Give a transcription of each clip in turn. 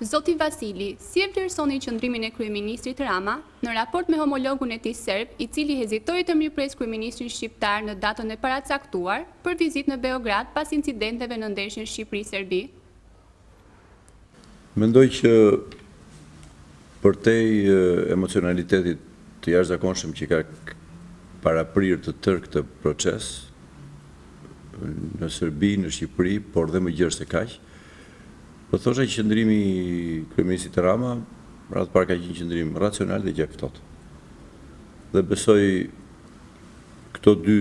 Zoti Vasili, si e vlerësoni qëndrimin e kryeministrit Rama në raport me homologun e tij serb, i cili hezitoi të mirëpres kryeministrin shqiptar në datën e paracaktuar për vizitë në Beograd pas incidenteve në ndeshjen Shqipëri-Serbi? Mendoj që përtej emocionalitetit të jashtëzakonshëm që ka paraprirë të tërë këtë proces në Serbi, në Shqipëri, por dhe më gjërë se kaq, po thosha që qëndrimi i kryeministit Rama radh parë ka qenë qëndrim racional dhe gjakftohtë. Dhe besoj këto dy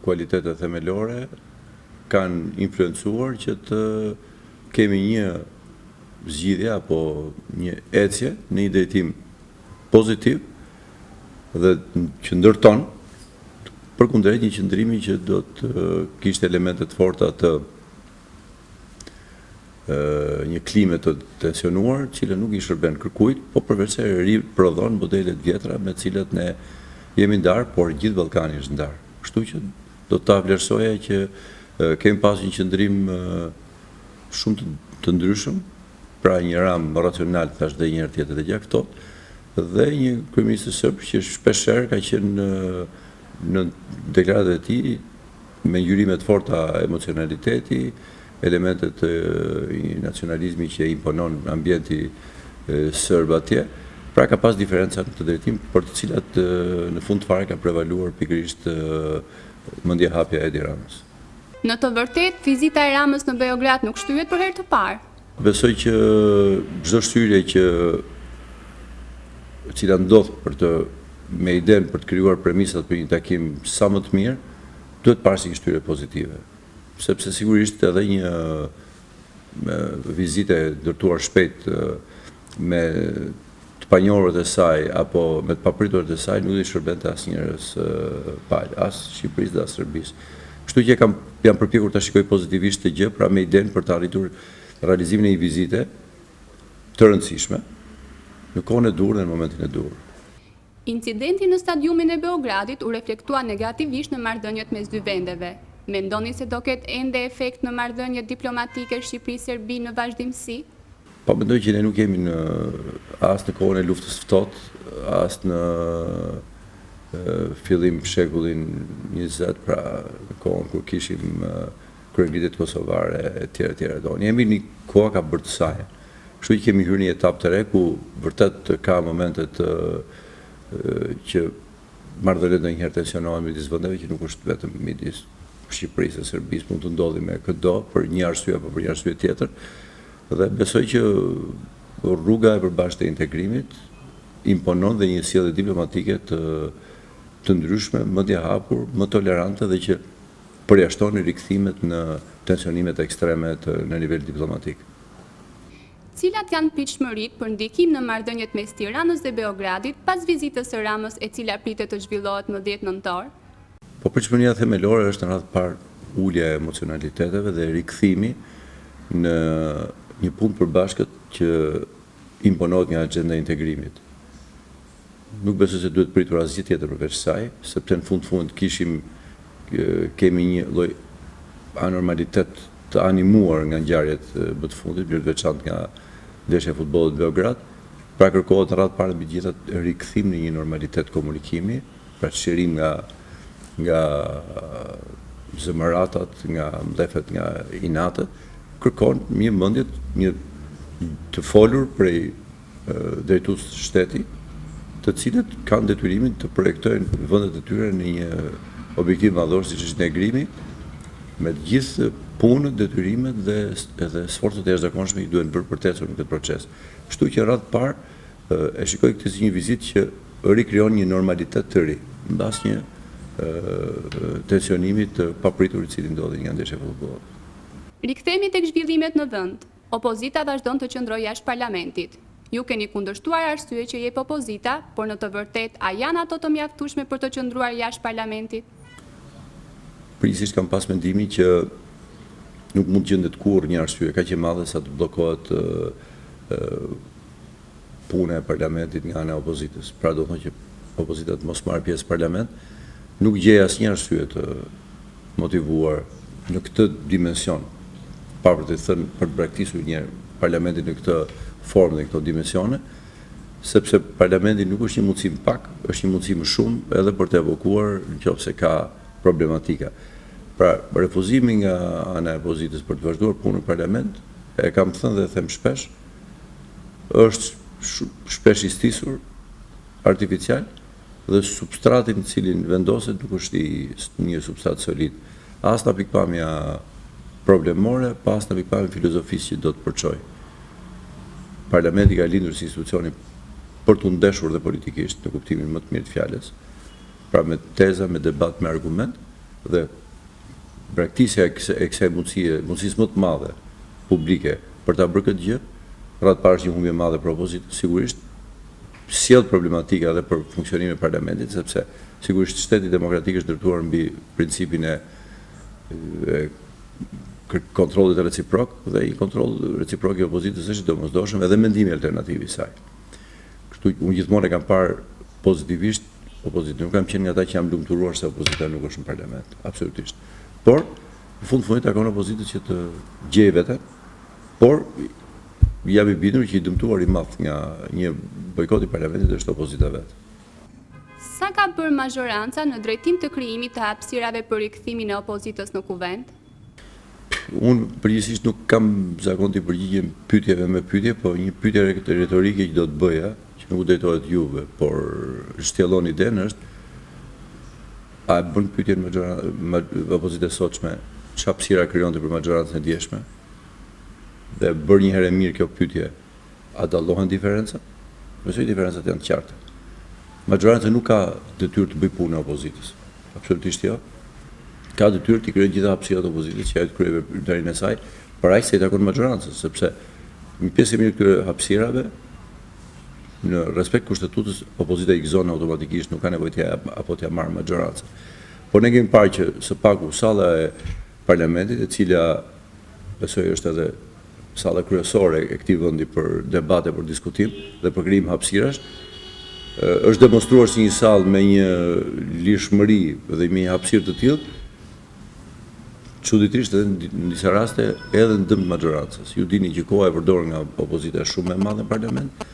kualitete themelore kanë influencuar që të kemi një zgjidhje apo një ecje në një drejtim pozitiv dhe që ndërton përkundrejt një qëndrimi që do të kishte elemente të forta të një klime të tensionuar, cila nuk i shërben kërkujt, po përveç se riprodhon modelet vjetra me cilat ne jemi ndarë, por gjithë Ballkani është ndarë. Kështu që do ta vlerësoja që kemi pas një qëndrim shumë të ndryshëm, pra një ram racional, thash dhe një herë tjetër dhe gjakftohtë, dhe një kryeminist serb që shpeshherë ka qenë në deklaratat e tij me ngjyrime të forta emocionaliteti, elementet i nacionalizmi që imponon ambienti serb atje, pra ka pas diferenca në këtë drejtim, për të cilat në fund fare ka prevaluar pikërisht mendjehapja e Edi Ramës. Në të vërtetë, vizita e Ramës në Beograd nuk shtyhet për herë të parë. Besoj që çdo shtyrje që cila ndodh për të me idenë për të krijuar premisat për një takim sa më të mirë, duhet parë si një shtyrje pozitive. Sepse sigurisht edhe një vizitë ndërtuar shpejt me të panjohurët e saj apo me të papriturët e saj nuk i shërbente asnjërs palë, as Shqipërisë dhe as Serbisë. Kështu që jam përpjekur ta shikoj pozitivisht të gjë, pra me idenë për të arritur realizimin e një vizite të rëndësishme në kohën e dur dhe në momentin e dur. Incidenti në stadiumin e Beogradit u reflektua negativisht në marrëdhëniet mes dy vendeve. Mendoni se do ketë ende efekt në marrëdhëniet diplomatike Shqipëri-Serbi në vazhdimsi? Po mendoj që ne nuk jemi as në kohën e luftës ftohtë, as në fillim shekullin 20, pra në kohën kur kishim kryengritjet kosovare e tjera. Ne jemi një kohë ka bërë të saj. Kështu që kemi hyrë një etapë të re ku vërtet ka momentet që marrëdhëniet ndonjëherë tensionohen midis vendeve, që nuk është vetëm midis Shqipërisë e Serbisë, mund të ndodhi me këdo për një arsye apo për një arsye tjetër. Dhe besoj që rruga e përbashkët e integrimit imponon dhe një sjellje diplomatike të ndryshme, më të hapur, më tolerante dhe që përjashton rikthimet në tensionimet ekstreme në nivel diplomatik. Cilat janë pritshmëritë për ndikim në marrëdhëniet mes Tiranës dhe Beogradit pas vizitës së Ramës e cila pritet të zhvillohet më 10 nëntor? Po pritshmëria themelore është në radhë parë ulja e emocionaliteteve dhe rikthimi në një punë përbashkët që imponohet nga agenda e integrimit. Nuk besoj se duhet pritur asgjë tjetër përveç saj, sepse në fund kemi një lloj anormalitet të animuar nga ngjarjet më të fundit, veçantë nga ndeshja e futbollit në Beograd, pra kërkohet në radhë parë mbi gjitha rikthim në një normalitet komunikimi, pra çlirim nga zemëratat, nga mdhefet, nga inatet, kërkon një mendje të folur prej drejtues shteti, të cilët kanë detyrimin të projektojnë vendet e tyre në një objektiv madhor siç është integrimi, me të gjithë punët, detyrimet dhe sforcat e jashtëzakonshme që duhen bërë për të ecur në këtë proces. Kështu që radh parë e shikoj këtë si një vizitë që rikrijon një normalitet të ri, mbas një tensionimit të papritur i cili ndodhi nga ndeshja e futbollit. Rikthehemi tek zhvillimet në vend. Opozita vazhdon të qëndrojë jashtë parlamentit. Ju keni kundërshtuar arsye që jep opozita, por në të vërtetë a janë ato të mjaftueshme për të qëndruar jashtë parlamentit? Përgjithsisht kam pas mendimin që nuk mund të gjendet kurrë një arsye kaq e madhe sa të bllokohet puna e parlamentit nga ana e opozitës. Pra do të thonë që opozita të mos marrë pjesë në parlament, nuk gjej asnjë arsye të motivuar në këtë dimension, pa për të thënë për të braktisur një parlamentin në këtë formë dhe këto dimensione, sepse parlamenti nuk është një mundësi më pak, është një mundësi më shumë edhe për të evokuar nëse ka problematika. Pra, refuzimi nga ana e opozitës për të vazhduar punën në parlament, e kam thënë dhe them shpesh, është shpesh i stisur, artificial, dhe substratin cilin vendoset nuk është një substrat solid. As nga pikpamja problemore, pas nga pikpamja filozofisë që do të përçoj. Parlamenti ka lindur si institucioni për të ndeshur dhe politikisht, në kuptimin më të mirë të fjalës, pra me teza, me debat, me argument, dhe braktisja e kësaj mundësisë më të madhe publike për ta bërë këtë gjë, rreth parë është një humbje e madhe për opozitën, sigurisht sjell problematika edhe për funksionimin e parlamentit, sepse sigurisht shteti demokratik është ndërtuar mbi principin e kontrollit reciprok, dhe i kontroll reciprok i opozitës është i domosdoshëm edhe mendimi alternativ i saj. Kështu unë gjithmonë e kam parë pozitivisht opozitën, nuk kam qenë nga ata që jam lumturuar se opozita nuk është në parlament, absolutisht. Por në fundit takon opozitës që të gjejë veten, por jam i bindur që i dëmtuar i madh nga një bojkot i parlamentit është opozita vetë. Sa ka bërë mazhoranca në drejtim të krijimit të hapësirave për rikthimin e opozitës në kuvent? Unë përgjithsisht nuk kam zakon të përgjigjem pyetjeve me pyetje, po një pyetje retorike që do të bëja, që nuk drejtohet juve, por shtjellon idenë është, a e bën pyetjen opozita sotshme, çfarë hapësira krijonte për mazhorancën e djeshme? Dhe bërë një herë e mirë kjo pyetje, a dallohen diferenca? Besoj diferencat janë të qarta. Mazhoranca nuk ka detyrë të bëjë punë e opozitës. Absolutisht jo. Ka detyrë të krijojë gjitha hapësirat e opozitës që ajo të kryejë veprimtarinë e saj, për aq sa i takon mazhorancës, sepse një pjesë e mirë këtyre hapësirave në respekt kushtetutës opozita i gëzon automatikisht, nuk ka nevojë apo t'ia marrë mazhorancën. Por ne kemi parë që së paku salla e parlamentit, e cila besoj është edhe salla kryesore e këtij vendi për debate, për diskutim dhe për krijim hapësirash, është demonstruar si një sallë me një lirshmëri dhe me një hapësirë të tillë, çuditërisht edhe në disa raste edhe në dëm të mazhorancës. Ju dini që koha e përdorur nga opozita është shumë e madhe në parlament.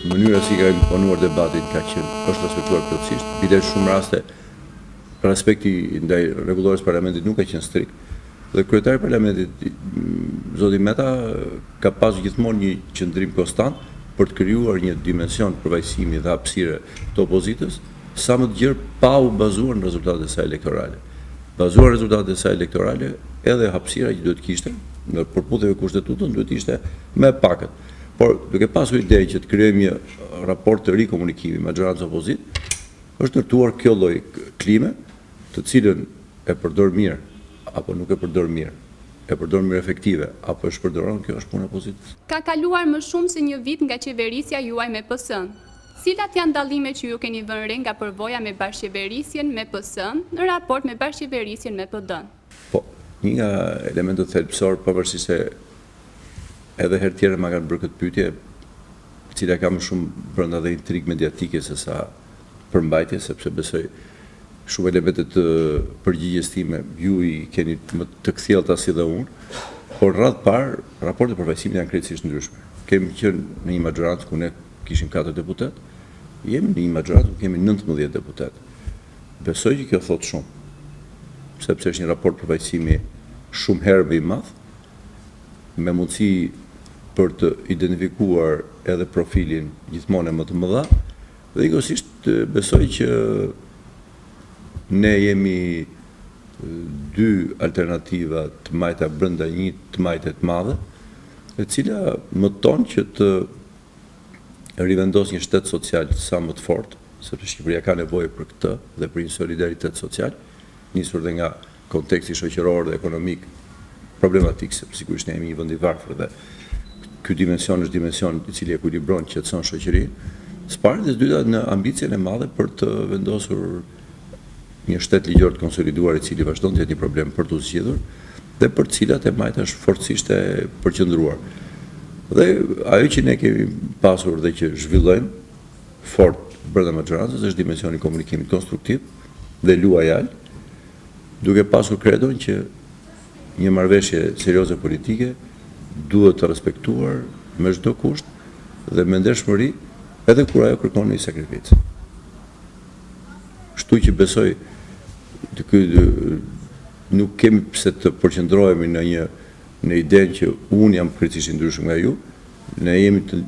Mënyra si ka imponuar debatin është respektuar plotësisht. Bides shumë raste respekti ndaj rregullores parlamentit nuk ka qenë strikt. Dhe kryetari i parlamentit, zoti Meta, ka pasur gjithmonë një qëndrim konstant për të krijuar një dimension përvajsimi dhe hapësire të opozitës, sa më të gjerë pa u bazuar në rezultatet e saj elektorale. Bazuar në rezultatet e saj elektorale, edhe hapësira që duhet kishte, në përputhje me kushtetutën, duhet ishte më e pakët. Por duke pasur ide që të krijojmë një raport të ri komunikimi majorancë opozit, është ndërtuar kjo lloj klime, të cilën e përdor mirë apo nuk e përdor mirë, e përdor mirë efektive, apo e shpërdoron, kjo është punë e opozitës. Ka kaluar më shumë se një vit nga qeverisja juaj me PS-n. Cilat janë dallimet që ju keni vënë re nga përvoja me bashkëqeverisjen me PS-n në raport me bashkëqeverisjen me PD-n? Po, një nga elementët thelbësor, pavarësisht se edhe herë tjera ma kanë bërë këtë pyetje, cila ka më shumë brenda dhe intrigë mediatike se sa përmbajtje, sepse besoj shumë elementet të përgjigjes time, ju i keni më të kthjellta si dhe unë, por rreth parë, raportet për vajsimin janë krejtësisht ndryshme. Kemi qenë në një majorancë ku ne kishim 4 deputet, jemi në një majorancë ku kemi 19 deputet. Besoj që kjo thot shumë, sepse është një raport për vajsimi shumë herë i madh, me mundësi për të identifikuar edhe profilin gjithmonë më të mëdha, dhe njëkohësisht besoj që ne jemi 2 alternativa të majta brenda një të majte të madhe, e cila më tonë që të rivendos një shtet social sa më të fortë, sepse Shqipëria ka nevojë për këtë dhe për një solidaritet social, nisur dhe nga konteksti shoqëror dhe ekonomik problematik, sepse sigurisht ne jemi një vend i varfër dhe ky dimension është dimension i cili ekuilibron, qetëson shoqërinë. Së pari dhe së dyta në ambicien e madhe për të vendosur një shtet ligjor të konsoliduar i cili vazhdon të jetë një problem për të zgjidhur dhe për të cilat e majta është fortësisht e përqendruar. Dhe ajo që ne kemi pasur dhe që zhvillojmë fort brenda majorancës është dimensioni i komunikimit konstruktiv dhe luajal, duke pasur kredon që një marrëveshje serioze politike duhet të respektuar me çdo kusht dhe me ndershmëri, edhe kur ajo kërkon një sakrificë. Kështu që besoj nuk kemi pse të përqendrohemi në idenë që unë jam krejtësisht i ndryshëm nga ju, ne jemi të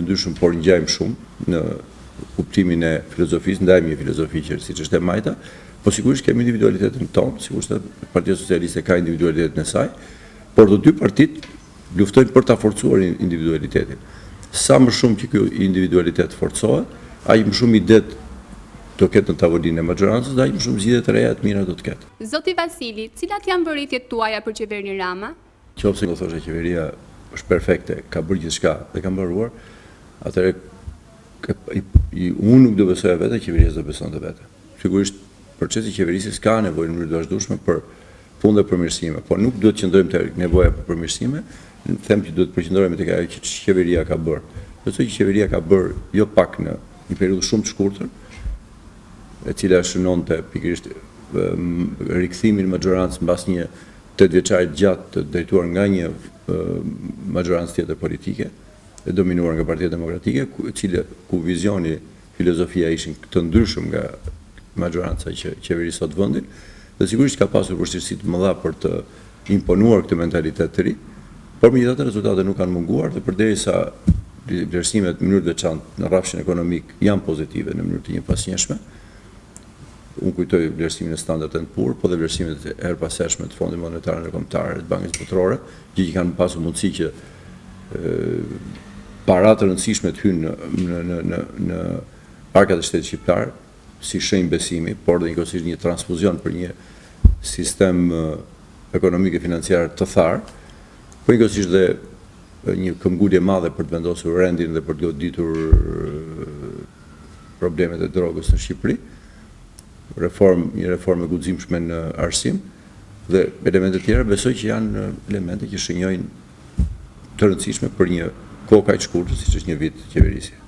ndryshëm, por ngjajmë shumë në kuptimin e filozofisë, ndajmë një filozofi që siç është e Majta, po sigurisht kemi individualitetin tonë, sigurisht Partia Socialiste ka individualitetin e saj, por të dy partit luftojnë për ta forcuar individualitetin. Sa më shumë që ky individualitet forcohet, aq më shumë idet do ketë në tavolinë e majorancës, dhe aq më shumë zgjidhje të reja të mira do të ketë. Zoti Vasili, cilat janë vëritjet tuaja për qeverinë Rama? Qofse do thoshte qeveria është perfekte, ka bërë gjithçka dhe ka mbaruar, atëherë unë nuk do besoja vete, qeveria do besonte vete. Sigurisht procesi i qeverisjes ka nevojë në mënyrë të vazhdueshme për punë dhe përmirësime, por nuk duhet të qëndrojmë te nevoja për përmirësime, them që duhet të përqendrohemi tek ajo që qeveria ka bërë. Besoj që qeveria ka bërë jo pak në një periudhë shumë të shkurtër, e cila shënonte pikërisht rikthimin e majorancës mbas një 8 vjeçari gjatë të drejtuar nga një majorancë tjetër politike, e dominuar nga Partia Demokratike, ku vizioni, filozofia ishin të ndryshëm nga majoranca që qeverisë sot vendin, dhe sigurisht ka pasur vështirësi të mëdha për të imponuar këtë mentalitet të ri, por megjithatë rezultatet nuk kanë munguar dhe përderisa vlerësimet në mënyrë të veçantë në rrafshin ekonomik janë pozitive në mënyrë të njëpasnjëshme. Unë kujtoj vlerësimin e Standard & Poor's, po dhe vlerësimet e herpashershme të Fondit Monetar Ndërkombëtar, të Bankës Botërore, që kanë pasur mundësi që para të rëndësishme të hynë në parkat e shtetit shqiptar, si shenjë besimi, por dhe njëkohësisht një transfuzion për një sistem ekonomik e financiar të tharë, por njëkohësisht dhe një këmbgulje madhe për të vendosur rendin dhe për të goditur problemet e drogës në Shqipëri, një reformë e guximshme në arsim, dhe elementet tjera besoj që janë elemente që shënjojnë të rëndësishme për një kohë kaq të shkurtër siç është një vit qeverisje.